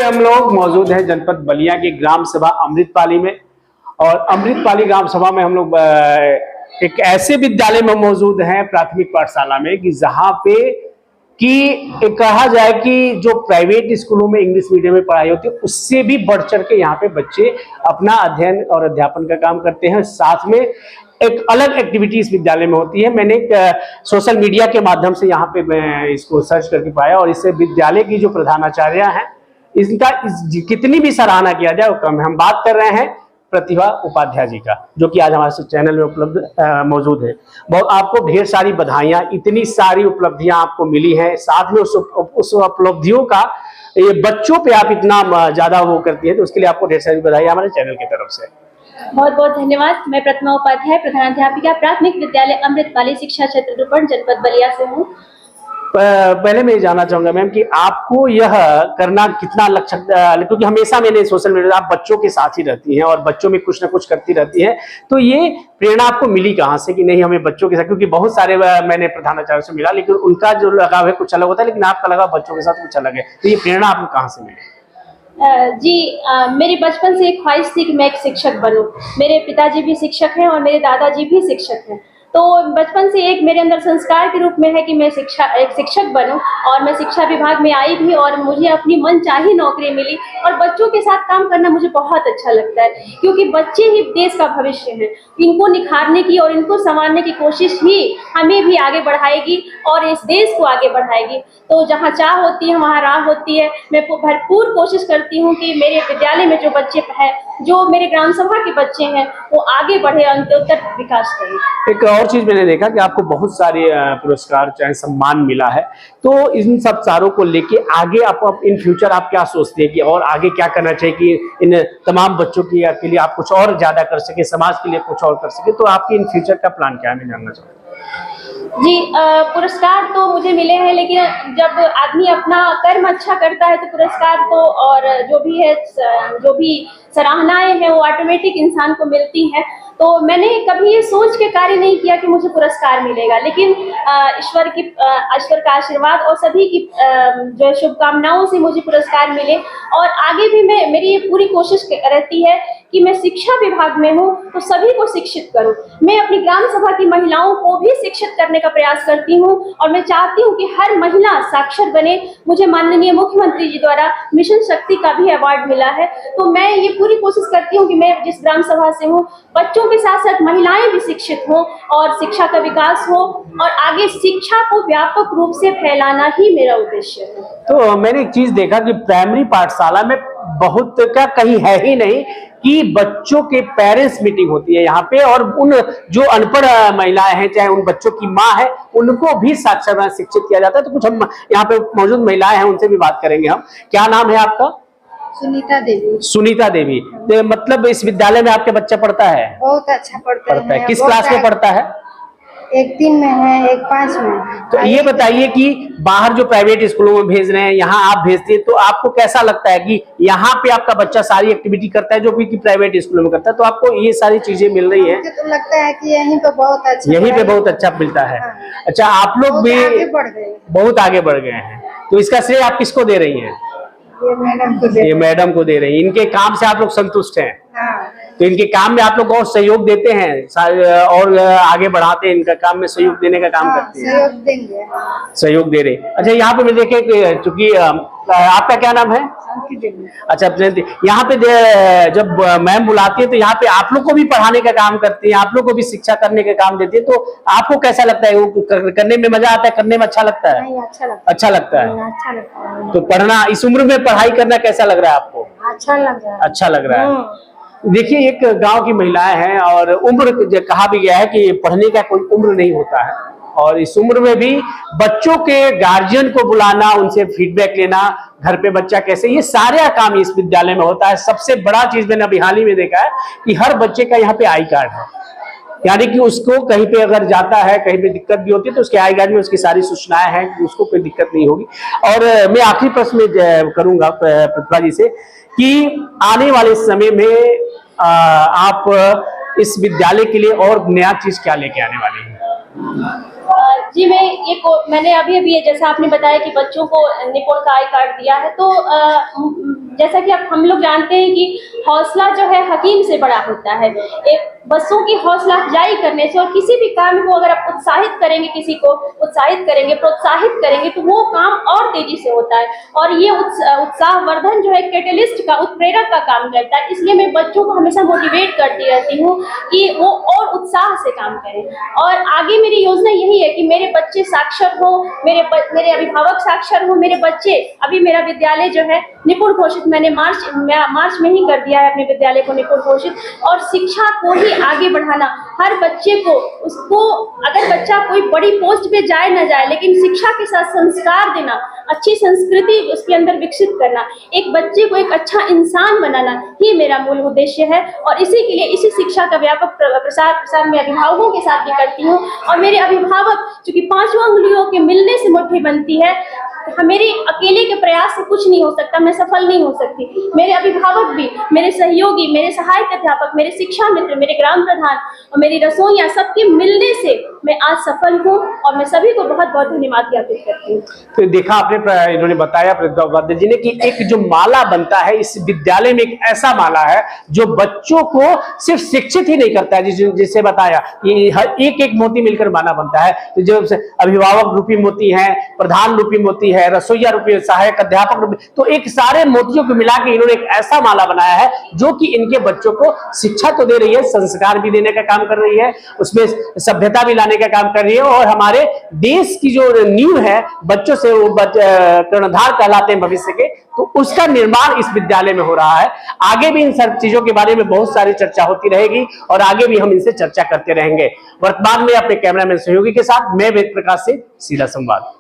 हम लोग मौजूद हैं जनपद बलिया की ग्राम सभा अमृतपाली में। और अमृतपाली ग्राम सभा में हम लोग एक ऐसे विद्यालय में मौजूद हैं, प्राथमिक पाठशाला में, कि जहां पे कि कहा जाए कि जो प्राइवेट स्कूलों में इंग्लिश मीडियम में पढ़ाई होती है उससे भी बढ़ चढ़ के यहाँ पे बच्चे अपना अध्ययन और अध्यापन का काम करते हैं। साथ में एक अलग एक्टिविटी इस विद्यालय में होती है। मैंने सोशल मीडिया के माध्यम से यहाँ पे मैं इसको सर्च करके पाया, और इससे विद्यालय की जो प्रधानाचार्य हैं इनका कितनी भी सराहना किया जाए वो कम है। हम बात कर रहे हैं प्रतिभा उपाध्याय जी का, जो कि आज हमारे चैनल में उपलब्ध मौजूद है। बहुत आपको ढेर सारी बधाइयां, इतनी सारी उपलब्धियां आपको मिली हैं। साथ में उस उपलब्धियों का ये बच्चों पे आप इतना ज्यादा वो करती है, तो उसके लिए आपको ढेर सारी बधाई हमारे चैनल की तरफ से। बहुत बहुत धन्यवाद। मैं प्रतिभा उपाध्याय, प्रधानाध्यापिका, प्राथमिक विद्यालय अमृतपाली शिक्षा क्षेत्र रूपन, जनपद बलिया से हूँ। पहले मैं ये जानना चाहूंगा मैम कि आपको यह करना कितना लक्ष्य, क्योंकि हमेशा मैंने सोशल मीडिया आप बच्चों के साथ ही रहती हैं और बच्चों में कुछ ना कुछ करती रहती हैं, तो ये प्रेरणा आपको मिली कहाँ से कि नहीं हमें बच्चों के साथ? क्योंकि बहुत सारे मैंने प्रधानाचार्य से मिला, लेकिन उनका जो लगाव है कुछ अलग होता है, लेकिन आपका लगाव बच्चों के साथ कुछ अलग है, तो ये प्रेरणा आपको कहाँ से मिली? जी, मेरी बचपन से एक ख्वाहिश थी कि मैं एक शिक्षक बनूं। मेरे पिताजी भी शिक्षक हैं और मेरे दादाजी भी शिक्षक हैं, तो बचपन से एक मेरे अंदर संस्कार के रूप में है कि मैं एक शिक्षक बनूं। और मैं शिक्षा विभाग में आई भी और मुझे अपनी मनचाही नौकरी मिली। और बच्चों के साथ काम करना मुझे बहुत अच्छा लगता है, क्योंकि बच्चे ही देश का भविष्य हैं। इनको निखारने की और इनको संवारने की कोशिश ही हमें भी आगे बढ़ाएगी और इस देश को आगे बढ़ाएगी। तो जहाँ चाह होती है वहाँ राह होती है। मैं भरपूर कोशिश करती हूँ कि मेरे विद्यालय में जो बच्चे हैं, जो मेरे ग्राम सभा के बच्चे हैं, वो आगे बढ़े, अंत्योत्तर विकास करें। एक और चीज मैंने देखा कि आपको बहुत सारे पुरस्कार चाहे सम्मान मिला है, तो इन सब सारों को लेके आगे आप इन फ्यूचर आप क्या सोचते हैं कि और आगे क्या करना चाहिए कि इन तमाम बच्चों के लिए आप कुछ और ज्यादा कर सके, समाज के लिए कुछ और कर सके? तो आपके इन फ्यूचर का प्लान क्या है, मैं जानना चाहूँगा। जी, पुरस्कार तो मुझे मिले हैं, लेकिन जब आदमी अपना कर्म अच्छा करता है तो पुरस्कार तो और जो भी है, जो भी सराहनाएं हैं वो ऑटोमेटिक इंसान को मिलती हैं। तो मैंने कभी ये सोच के कार्य नहीं किया कि मुझे पुरस्कार मिलेगा, लेकिन ईश्वर का आशीर्वाद और सभी की जो शुभकामनाओं से मुझे पुरस्कार मिले। और आगे भी मेरी ये पूरी कोशिश रहती है कि मैं शिक्षा विभाग में हूँ तो सभी को शिक्षित करूँ। मैं अपनी ग्राम सभा की महिलाओं को भी शिक्षित करने का प्रयास करती हूँ और मैं चाहती हूँ कि हर महिला साक्षर बने। मुझे माननीय मुख्यमंत्री जी द्वारा मिशन शक्ति का भी अवार्ड मिला है, तो मैं ये पूरी कोशिश करती हूँ कि मैं जिस ग्राम सभा से हूँ, बच्चों के साथ साथ महिलाएं भी शिक्षित हों और शिक्षा का विकास हो, और आगे शिक्षा को व्यापक रूप से फैलाना ही मेरा उद्देश्य है। तो मैंने एक चीज देखा कि प्राइमरी पाठशाला में बहुत का कहीं है ही नहीं कि बच्चों के पेरेंट्स मीटिंग होती है यहाँ पे, और उन जो अनपढ़ महिलाएं हैं, चाहे उन बच्चों की माँ है, उनको भी साक्षर शिक्षित किया जाता है। तो कुछ हम यहाँ पे मौजूद महिलाएं हैं उनसे भी बात करेंगे हम। क्या नाम है आपका? सुनीता देवी। सुनीता देवी। तो मतलब इस विद्यालय में आपके बच्चा पढ़ता है? बहुत अच्छा पढ़ता है। किस क्लास में पढ़ता है? एक 3 में है, एक 5 में। तो ये बताइए कि बाहर जो प्राइवेट स्कूलों में भेज रहे हैं, यहाँ आप भेजते हैं, तो आपको कैसा लगता है कि यहाँ पे आपका बच्चा सारी एक्टिविटी करता है जो कि प्राइवेट स्कूलों में करता है, तो आपको ये सारी चीजें मिल रही है? तो लगता है कि यहीं पे बहुत अच्छा, यहीं पे बहुत अच्छा मिलता है। अच्छा, आप लोग भी बहुत आगे बढ़ गए हैं, तो इसका श्रेय आप किसको दे रही हैं? ये मैडम को दे रही हैं। इनके काम से आप लोग संतुष्ट हैं? तो इनके काम में आप लोग और सहयोग देते हैं और आगे बढ़ाते हैं, इनका काम में सहयोग देने का काम करते हैं? सहयोग देंगे, सहयोग दे रहे। अच्छा, यहाँ पे मैं देखे चूंकि आपका क्या नाम है? अच्छा, यहाँ पे जब मैम बुलाती है तो यहाँ पे आप लोग को भी पढ़ाने का काम करती है, आप लोग को भी शिक्षा करने का काम देती है, तो आपको कैसा लगता है? वो करने में मजा आता है, करने में अच्छा लगता है? अच्छा लगता है। तो पढ़ना, इस उम्र में पढ़ाई करना कैसा लग रहा है आपको? अच्छा लग रहा है। देखिए, एक गांव की महिलाएं हैं और उम्र कहा भी गया है कि पढ़ने का कोई उम्र नहीं होता है, और इस उम्र में भी बच्चों के गार्जियन को बुलाना, उनसे फीडबैक लेना, घर पे बच्चा कैसे, ये सारे काम इस विद्यालय में होता है। सबसे बड़ा चीज मैंने अभी हाल ही में देखा है कि हर बच्चे का यहाँ पे आई कार्ड है, यानी कि उसको कहीं पे अगर जाता है, कहीं पे दिक्कत भी होती है तो उसके आई कार्ड में उसकी सारी सूचनाएं हैं कि उसको कोई दिक्कत नहीं होगी। और मैं आखिरी प्रश्न करूंगा प्रतिभा जी से कि आने वाले समय में आप इस विद्यालय के लिए और नया चीज क्या लेके आने वाले हैं? जी, मैंने अभी जैसा आपने बताया कि बच्चों को निपुण का आई कार्ड दिया है, तो जैसा कि अब हम लोग जानते हैं कि हौसला जो है हकीम से बड़ा होता है। एक बच्चों की हौसला अफजाई करने से, और किसी भी काम को अगर आप उत्साहित करेंगे, किसी को उत्साहित करेंगे, प्रोत्साहित करेंगे, तो वो काम और तेजी से होता है। और ये उत्साहवर्धन जो है कैटलिस्ट का, उत्प्रेरक का काम करता है। इसलिए मैं बच्चों को हमेशा मोटिवेट करती रहती हूँ कि वो और उत्साह से काम करें। और आगे मेरी योजना यही है कि मेरे बच्चे साक्षर हो, मेरे अभिभावक साक्षर हो, मेरे बच्चे, अभी मेरा विद्यालय जो है निपुण घोषित, मैंने मार्च में ही कर दिया है अपने विद्यालय को निपुण घोषित। और शिक्षा को ही आगे बढ़ाना, हर बच्चे को, उसको अगर बच्चा कोई बड़ी पोस्ट पे जाए ना जाए, लेकिन शिक्षा के साथ संस्कार देना, अच्छी संस्कृति उसके अंदर विकसित करना, एक बच्चे को एक अच्छा इंसान बनाना ही मेरा मूल उद्देश्य है। और इसी के लिए इसी शिक्षा का व्यापक प्रसार मैं अभिभावकों के साथ भी करती हूँ। और मेरे अभिभावक, चूंकि 5 अंगुलियों के मिलने से मुट्ठी बनती है, मेरे अकेले के प्रयास से कुछ नहीं हो सकता, मैं सफल नहीं हो सकती। मेरे अभिभावक भी, मेरे सहयोगी, मेरे सहायक अध्यापक, मेरे शिक्षा मित्र, मेरे ग्राम प्रधान और मेरी रसोइयाँ, सबके मिलने से मैं आज सफल हूँ। और मैं सभी को बहुत बहुत धन्यवाद ज्ञापित करती हूँ। तो देखा आपने, इन्होंने बताया प्रतिभा जी ने कि एक जो माला बनता है इस विद्यालय में, एक ऐसा माला है जो बच्चों को सिर्फ शिक्षित ही नहीं करता है, जिसे बताया कि हर एक मोती मिलकर माला बनता है। तो जो अभिभावक रूपी मोती है, प्रधान रूपी मोती है, रसोईया रूपी, सहायक अध्यापक रूपी, तो एक सारे मोतियों को मिला के इन्होंने एक ऐसा माला बनाया है जो कि इनके बच्चों को शिक्षा तो दे रही है, संस्कार भी देने का काम कर रही है, उसमें सभ्यता भी लाने का काम कर रही है। और हमारे देश की जो नींव है, बच्चों से वो कर्णधार कहलाते हैं भविष्य के, तो उसका निर्माण इस विद्यालय में हो रहा है। आगे भी इन सब चीजों के बारे में बहुत सारी चर्चा होती रहेगी और आगे भी हम इनसे चर्चा करते रहेंगे। वर्तमान में अपने कैमरामैन सहयोगी के साथ मैं वेद प्रकाश से सीधा संवाद।